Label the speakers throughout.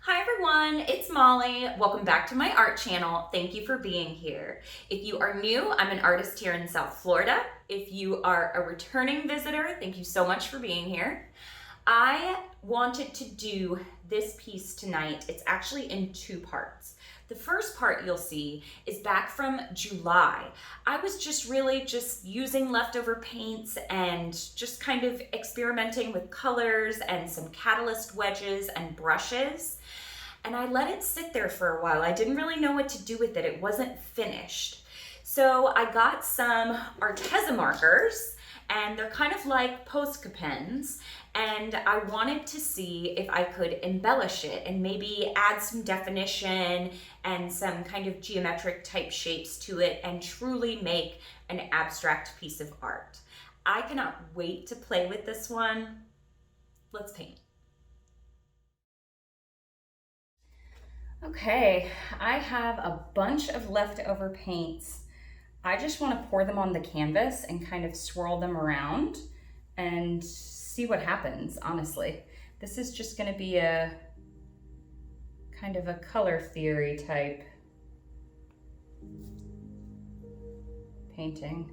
Speaker 1: Hi everyone, it's Molly. Welcome back to my art channel. Thank you for being here. If you are new, I'm an artist here in South Florida. If you are a returning visitor, thank you so much for being here. I wanted to do this piece tonight. It's actually in two parts. The first part you'll see is back from July. I was just really using leftover paints and just kind of experimenting with colors and some catalyst wedges and brushes. And I let it sit there for a while. I didn't really know what to do with it. It wasn't finished. So I got some Arteza markers, and they're kind of like Posca pens, and I wanted to see if I could embellish it and maybe add some definition and some kind of geometric type shapes to it and truly make an abstract piece of art. I cannot wait to play with this one. Let's paint. Okay, I have a bunch of leftover paints. I just want to pour them on the canvas and kind of swirl them around and see what happens, honestly. This is just going to be a kind of a color theory type painting.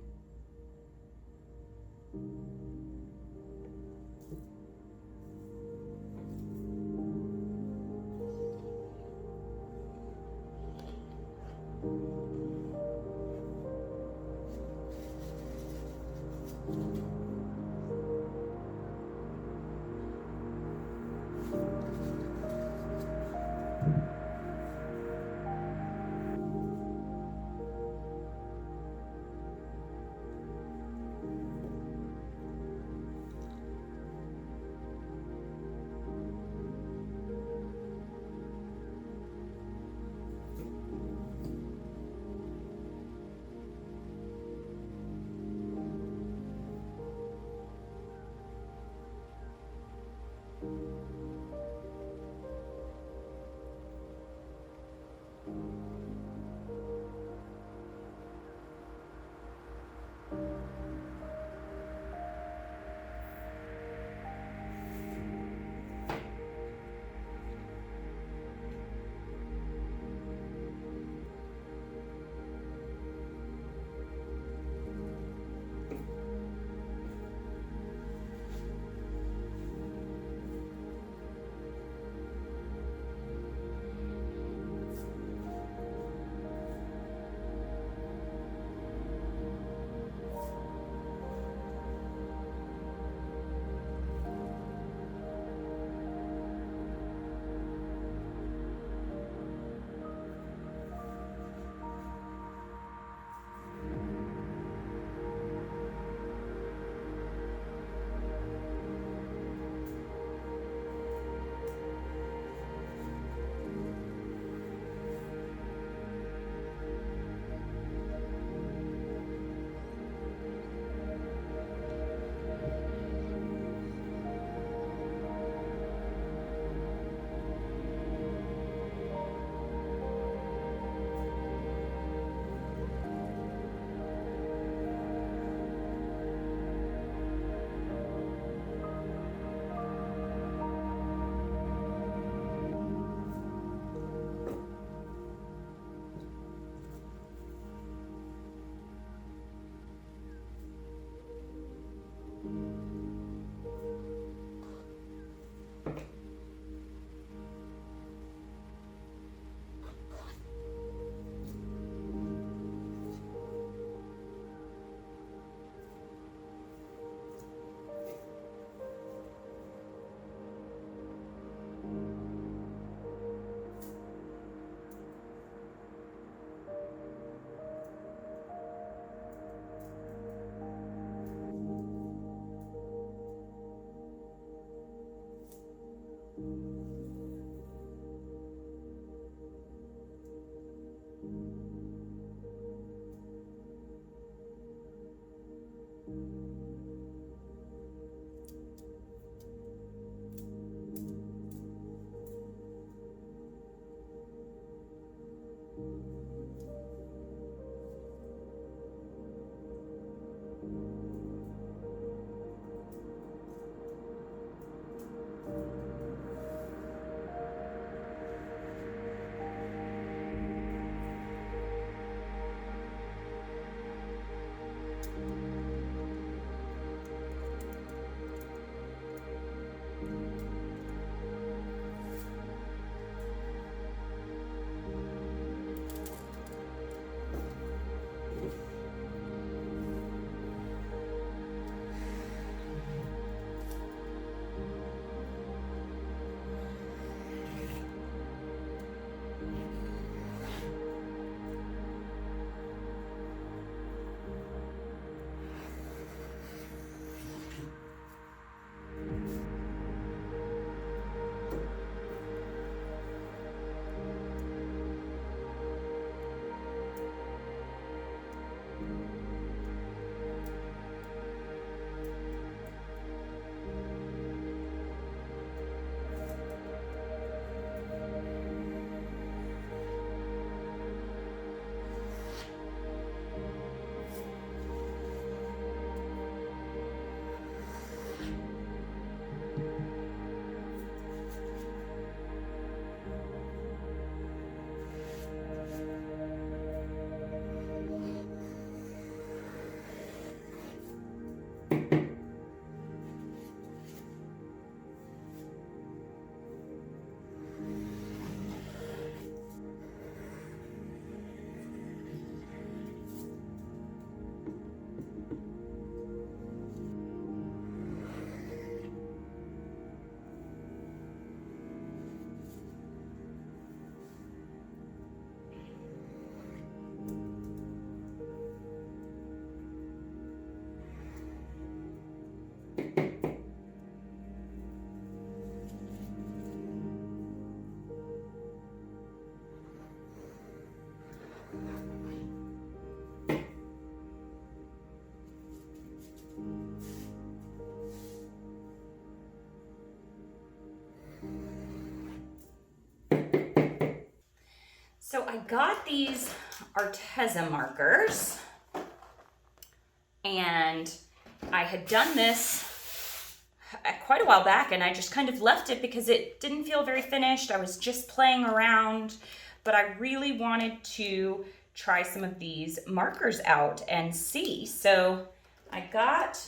Speaker 1: So I got these Arteza markers, and I had done this quite a while back, and I just kind of left it because it didn't feel very finished. I was just playing around, but I really wanted to try some of these markers out and see. So I got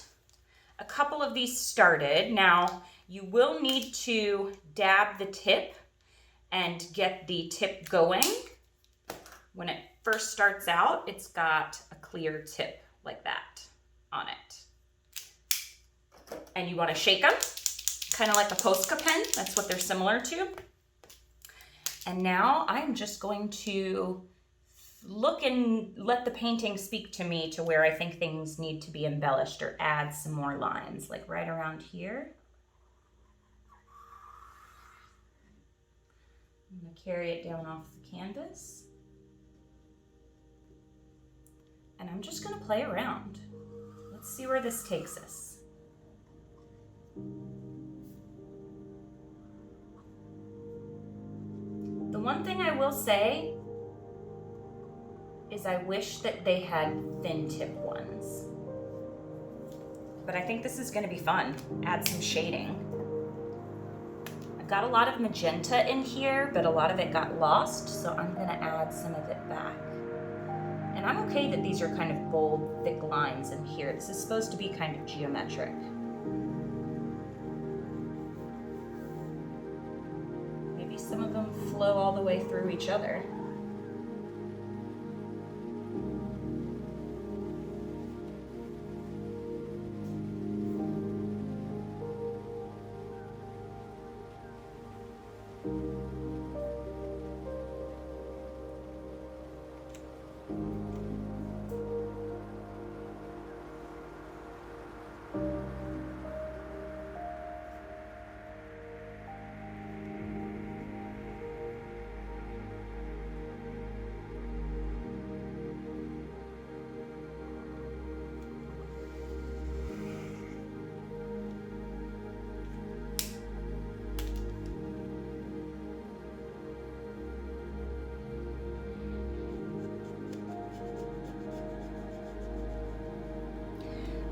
Speaker 1: a couple of these started. Now, you will need to dab the tip and get the tip going. When it first starts out, it's got a clear tip like that on it. And you want to shake them, kind of like a Posca pen. That's what they're similar to. And now I'm just going to look and let the painting speak to me to where I think things need to be embellished or add some more lines, like right around here. I'm going to carry it down off the canvas. And I'm just going to play around. Let's see where this takes us. The one thing I will say is I wish that they had thin tip ones. But I think this is going to be fun. Add some shading. I've got a lot of magenta in here, but a lot of it got lost, so I'm going to add some of it back. And I'm okay that these are kind of bold, thick lines in here. This is supposed to be kind of geometric. Maybe some of them flow all the way through each other.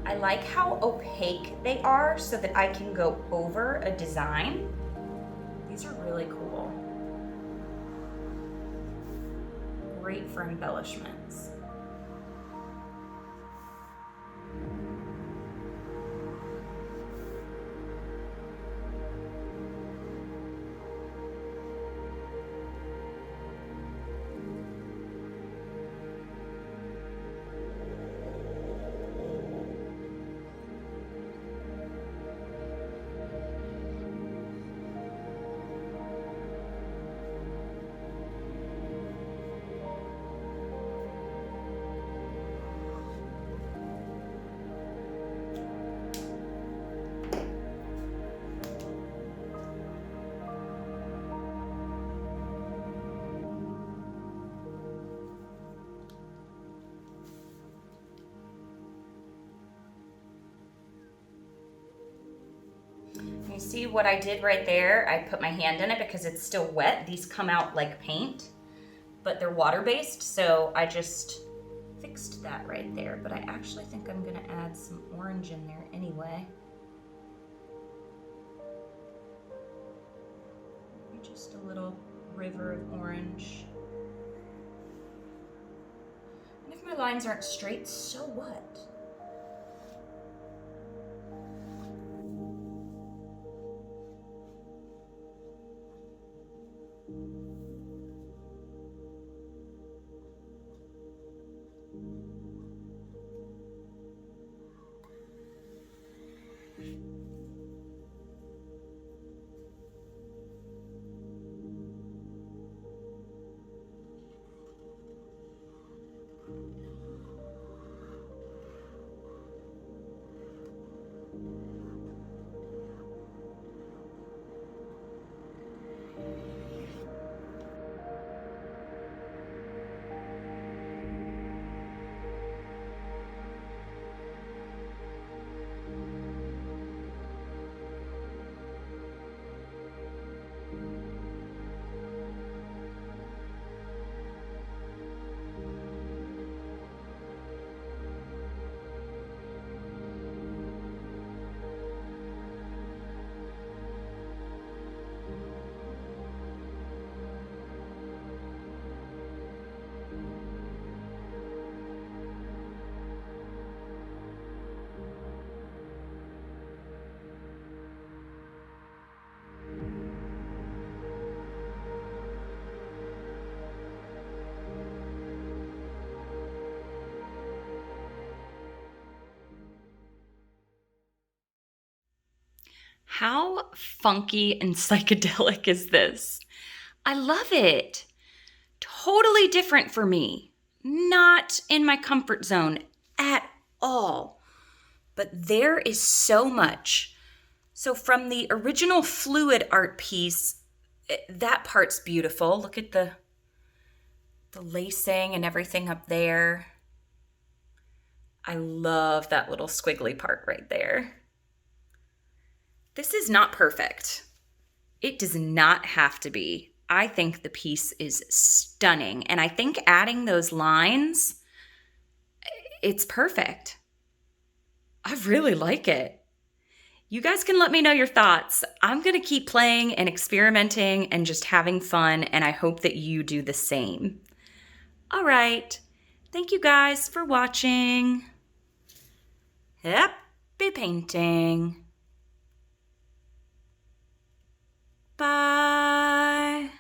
Speaker 1: I like how opaque they are so that I can go over a design. These are really cool. Great for embellishments. You see what I did right there? I put my hand in it because it's still wet. These come out like paint, but they're water-based, so I just fixed that right there. But I actually think I'm gonna add some orange in there anyway. Maybe just a little river of orange. And if my lines aren't straight, so what? How funky and psychedelic is this? I love it. Totally different for me. Not in my comfort zone at all. But there is so much. So from the original fluid art piece, that part's beautiful. Look at the lacing and everything up there. I love that little squiggly part right there. This is not perfect. It does not have to be. I think the piece is stunning. And I think adding those lines, it's perfect. I really like it. You guys can let me know your thoughts. I'm going to keep playing and experimenting and just having fun, and I hope that you do the same. All right. Thank you guys for watching. Happy painting. Bye.